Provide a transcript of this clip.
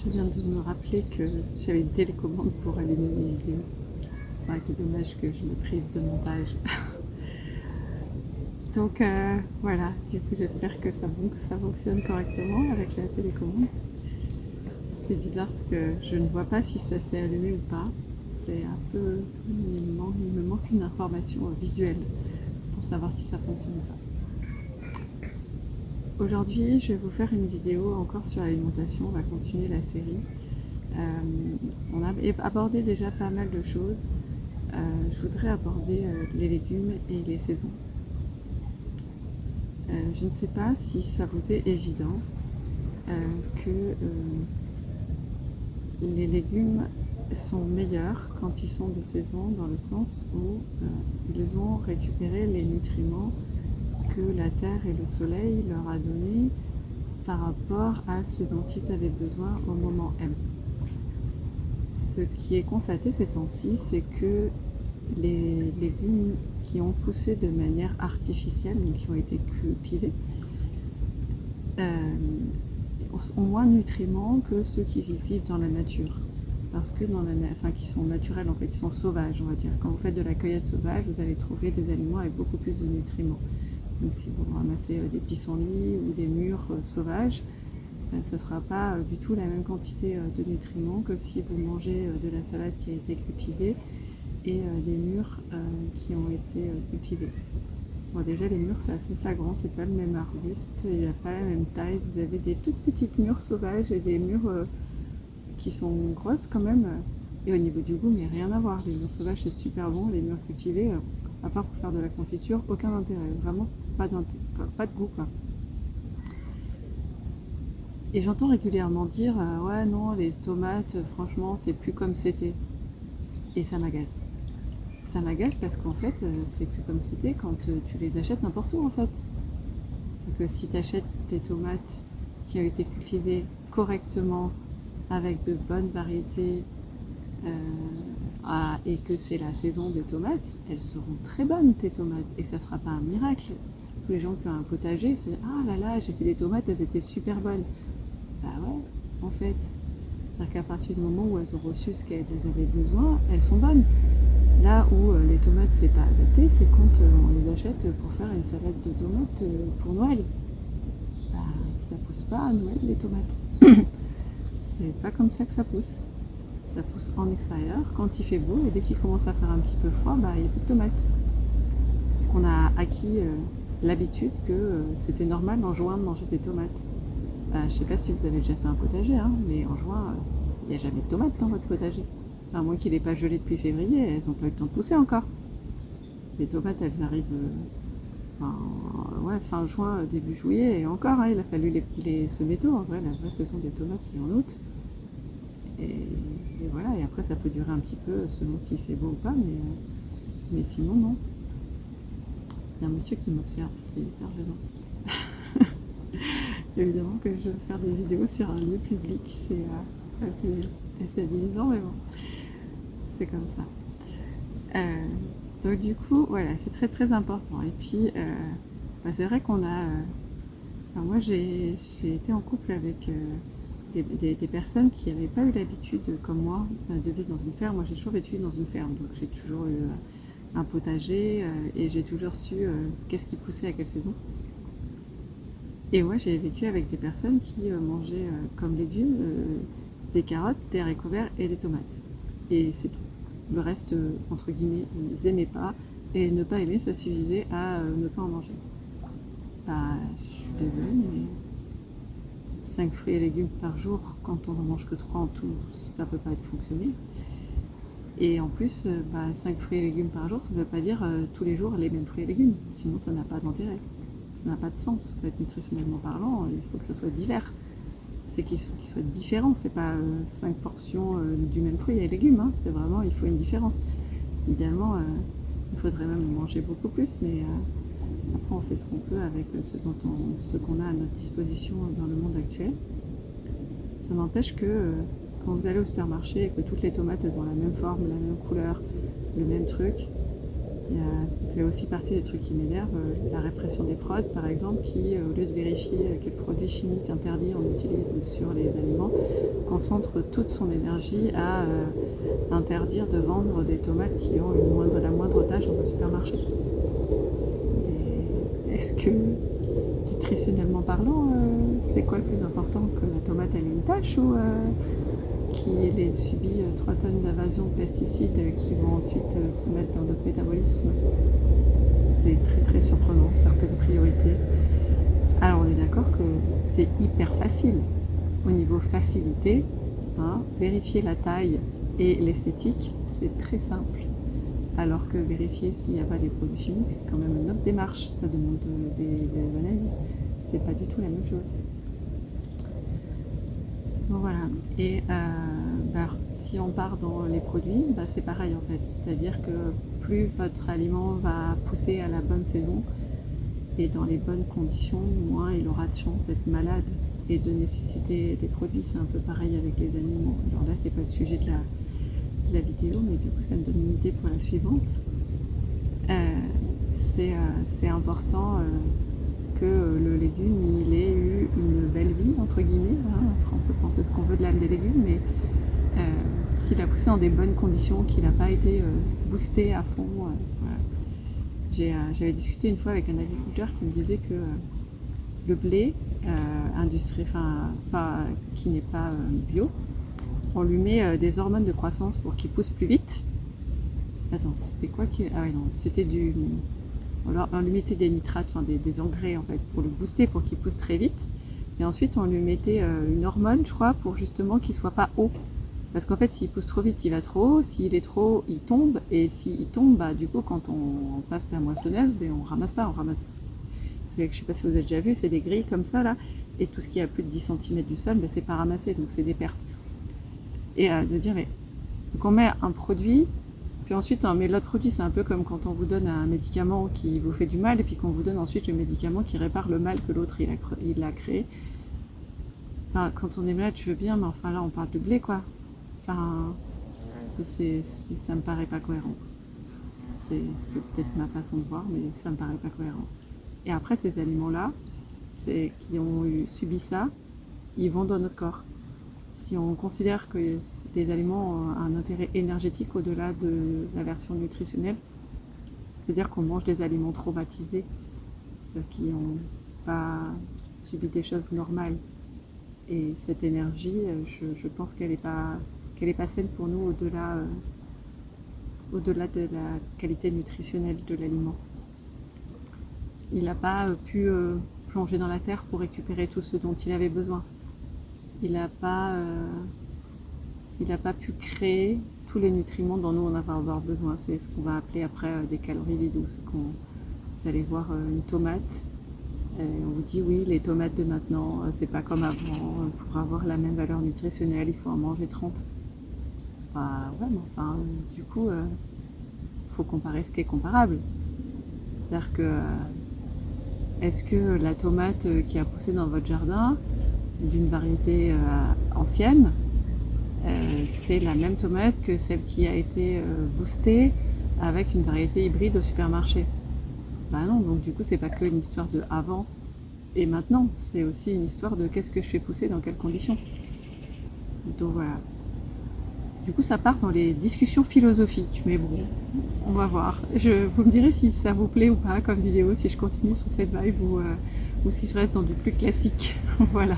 Je viens de me rappeler que j'avais une télécommande pour allumer mes vidéos. Ça aurait été dommage que je me prive de montage. Donc voilà, du coup j'espère que ça fonctionne correctement avec la télécommande. C'est bizarre parce que je ne vois pas si ça s'est allumé ou pas. C'est un peu... Il me manque une information visuelle pour savoir si ça fonctionne ou pas. Aujourd'hui, je vais vous faire une vidéo encore sur l'alimentation. On va continuer la série. On a abordé déjà pas mal de choses. Je voudrais aborder les légumes et les saisons. Je ne sais pas si ça vous est évident que les légumes sont meilleurs quand ils sont de saison, dans le sens où ils ont récupéré les nutriments que la terre et le soleil leur a donné par rapport à ce dont ils avaient besoin au moment M. Ce qui est constaté ces temps-ci, c'est que les légumes qui ont poussé de manière artificielle, donc qui ont été cultivés, ont moins de nutriments que ceux qui vivent dans la nature. Parce que qui sont naturels, en fait, qui sont sauvages, on va dire. Quand vous faites de la cueillette sauvage, vous allez trouver des aliments avec beaucoup plus de nutriments. Donc si vous ramassez des pissenlits ou des mûres sauvages, ça ne sera pas du tout la même quantité de nutriments que si vous mangez de la salade qui a été cultivée et des mûres qui ont été cultivées. Bon, déjà les mûres c'est assez flagrant, c'est pas le même arbuste, il n'y a pas la même taille. Vous avez des toutes petites mûres sauvages et des mûres qui sont grosses quand même. Et au niveau du goût, mais rien à voir. Les mûres sauvages c'est super bon, les mûres cultivées, à part pour faire de la confiture, aucun intérêt. Vraiment pas de goût quoi. Et j'entends régulièrement dire ouais non, les tomates franchement c'est plus comme c'était. Et ça m'agace. Ça m'agace parce qu'en fait c'est plus comme c'était quand tu les achètes n'importe où en fait. C'est que si tu achètes des tomates qui ont été cultivées correctement avec de bonnes variétés et que c'est la saison des tomates, elles seront très bonnes tes tomates et ça sera pas un miracle. Tous les gens qui ont un potager se disent ah là là j'ai fait des tomates, elles étaient super bonnes. Bah ouais, en fait, c'est-à-dire qu'à partir du moment où elles ont reçu ce qu'elles avaient besoin, elles sont bonnes. Là où les tomates c'est pas adapté, c'est quand on les achète pour faire une salade de tomates pour Noël. Bah, ça pousse pas à Noël les tomates. C'est pas comme ça que ça pousse. Ça pousse en extérieur quand il fait beau et dès qu'il commence à faire un petit peu froid, bah, il n'y a plus de tomates. On a acquis l'habitude que c'était normal en juin de manger des tomates. Je ne sais pas si vous avez déjà fait un potager, hein, mais en juin, il n'y a jamais de tomates dans votre potager. À moins qu'il n'ait pas gelé depuis février, elles n'ont pas eu le temps de pousser encore. Les tomates, elles arrivent fin juin, début juillet, et encore, hein, il a fallu les semer tôt. En vrai, la vraie saison des tomates, c'est en août. Et voilà, et après, ça peut durer un petit peu selon s'il fait beau ou pas, mais sinon, non. Il y a un monsieur qui m'observe, c'est hyper gênant. Évidemment que je veux faire des vidéos sur un lieu public, c'est assez déstabilisant, mais bon, c'est comme ça. Donc du coup, voilà, c'est très très important. Et puis, c'est vrai qu'on a... moi, j'ai été en couple avec des personnes qui n'avaient pas eu l'habitude, comme moi, de vivre dans une ferme. Moi, j'ai toujours vécu dans une ferme, donc j'ai toujours eu un potager et j'ai toujours su qu'est-ce qui poussait à quelle saison. Et moi, j'ai vécu avec des personnes qui mangeaient comme légumes des carottes, des haricots verts et des tomates. Et c'est tout. Le reste, entre guillemets, ils n'aimaient pas. Et ne pas aimer, ça suffisait à ne pas en manger. Je suis désolée, mais 5 fruits et légumes par jour, quand on n'en mange que 3 en tout, ça ne peut pas être fonctionné. Et en plus, 5 fruits et légumes par jour, ça ne veut pas dire tous les jours les mêmes fruits et légumes. Sinon, ça n'a pas d'intérêt. Ça n'a pas de sens. En fait, nutritionnellement parlant, il faut que ça soit divers. C'est qu'il faut qu'il soit différent. C'est pas 5 portions du même fruit et légumes. Hein. C'est vraiment, il faut une différence. Idéalement, il faudrait même manger beaucoup plus, mais après on fait ce qu'on peut avec ce qu'on a à notre disposition dans le monde actuel. Ça n'empêche que quand vous allez au supermarché et que toutes les tomates elles ont la même forme, la même couleur, le même truc, Ça fait aussi partie des trucs qui m'énervent, la répression des prods par exemple, qui au lieu de vérifier quels produits chimiques interdits on utilise sur les aliments, concentre toute son énergie à interdire de vendre des tomates qui ont la moindre tâche dans un supermarché. Et est-ce que, nutritionnellement parlant, c'est quoi le plus important, que la tomate elle ait une tâche ou qu'il ait subi 3 tonnes d'invasion de pesticides qui vont ensuite se mettre dans notre métabolisme? C'est très très surprenant, certaines priorités. Alors on est d'accord que c'est hyper facile au niveau facilité, hein, vérifier la taille et l'esthétique, c'est très simple. Alors que vérifier s'il n'y a pas des produits chimiques, c'est quand même une autre démarche, ça demande des analyses, c'est pas du tout la même chose. Donc voilà, et si on part dans les produits, c'est pareil en fait, c'est-à-dire que plus votre aliment va pousser à la bonne saison et dans les bonnes conditions, moins il aura de chances d'être malade et de nécessiter des produits. C'est un peu pareil avec les animaux. Alors là, c'est pas le sujet de la vidéo, mais du coup, ça me donne une idée pour la suivante. C'est important que le légume il ait eu une belle vie, entre guillemets. Hein. Après, on peut penser ce qu'on veut de l'âme des légumes, mais s'il a poussé dans des bonnes conditions, qu'il n'a pas été boosté à fond. Voilà. J'avais discuté une fois avec un agriculteur qui me disait que le blé qui n'est pas bio, on lui met des hormones de croissance pour qu'il pousse plus vite. Attends, c'était quoi qui... Ah oui, non, c'était du... On lui mettait des nitrates, enfin des engrais en fait, pour le booster, pour qu'il pousse très vite. Et ensuite, on lui mettait une hormone, je crois, pour justement qu'il soit pas haut. Parce qu'en fait, s'il pousse trop vite, il va trop haut. S'il est trop haut, il tombe. Et s'il tombe, du coup, quand on passe la moissonneuse, on ramasse pas, on ramasse... Je sais pas si vous avez déjà vu, c'est des grilles comme ça, là. Et tout ce qui est à plus de 10 cm du sol, c'est pas ramassé, donc c'est des pertes. Et de dire, donc on met un produit, puis ensuite on met l'autre produit. C'est un peu comme quand on vous donne un médicament qui vous fait du mal, et puis qu'on vous donne ensuite le médicament qui répare le mal que l'autre il a créé. Enfin, quand on est malade, tu veux bien, mais enfin là on parle de blé, quoi. Enfin, ça me paraît pas cohérent. C'est peut-être ma façon de voir, mais ça me paraît pas cohérent. Et après, ces aliments-là, qui ont subi ça, ils vont dans notre corps. Si on considère que les aliments ont un intérêt énergétique au-delà de la version nutritionnelle, c'est-à-dire qu'on mange des aliments traumatisés, c'est-à-dire qui n'ont pas subi des choses normales. Et cette énergie, je pense qu'elle n'est pas saine pour nous au-delà de la qualité nutritionnelle de l'aliment. Il n'a pas pu plonger dans la terre pour récupérer tout ce dont il avait besoin. Il n'a pas pu créer tous les nutriments dont nous on va avoir besoin. C'est ce qu'on va appeler après des calories vides. Vous allez voir une tomate, on vous dit oui, les tomates de maintenant, c'est pas comme avant. Pour avoir la même valeur nutritionnelle, il faut en manger 30. Ouais, mais enfin, du coup, faut comparer ce qui est comparable. C'est-à-dire que est-ce que la tomate qui a poussé dans votre jardin, d'une variété ancienne, c'est la même tomate que celle qui a été boostée avec une variété hybride au supermarché? Bah non, donc du coup c'est pas que une histoire de avant et maintenant, c'est aussi une histoire de qu'est-ce que je fais pousser, dans quelles conditions. Donc voilà. Du coup ça part dans les discussions philosophiques, mais bon, on va voir. Vous me direz si ça vous plaît ou pas comme vidéo, si je continue sur cette vibe ou si je reste dans du plus classique. Voilà.